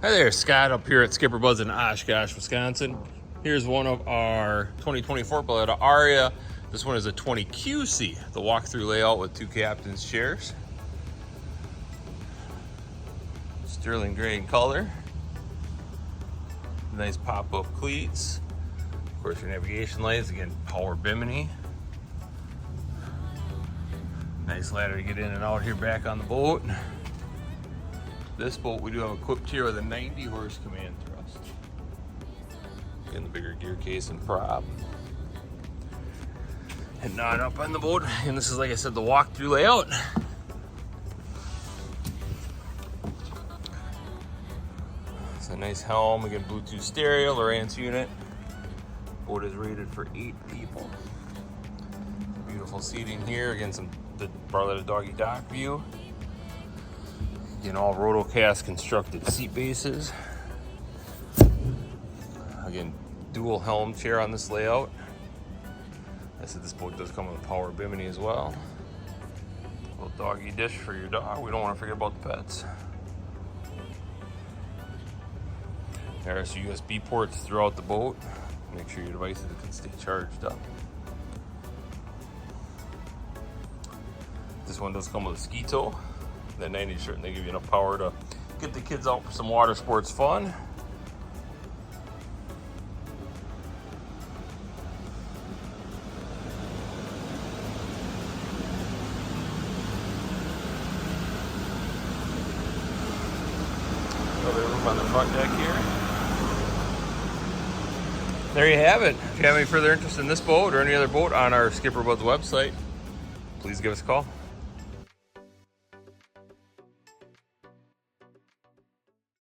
Hi there, Scott up here at SkipperBud's in Oshkosh, Wisconsin. Here's one of our 2024 Barletta Aria. This one is a 20QC, the walkthrough layout with 2 captain's chairs. Sterling gray in color. Nice pop-up cleats. Of course, your navigation lights, again, power bimini. Nice ladder to get in and out here back on the boat. This boat we do have equipped here with a 90 horse command thrust. Again, the bigger gear case and prop. And not up on the boat. And this is, like I said, the walkthrough layout. It's a nice helm, again, Bluetooth stereo, Lowrance unit. Boat is rated for 8 people. Beautiful seating here, again, the Barletta doggy dock view. Again, all rotocast constructed seat bases. Again, dual helm chair on this layout. I said this boat does come with a power bimini as well. Little doggy dish for your dog. We don't want to forget about the pets. There are some USB ports throughout the boat. Make sure your devices can stay charged up. This one does come with a ski tow. That 90 shirt, and they give you enough power to get the kids out for some water sports fun. Another room on the front deck here. There you have it. If you have any further interest in this boat or any other boat on our SkipperBud's website, please give us a call.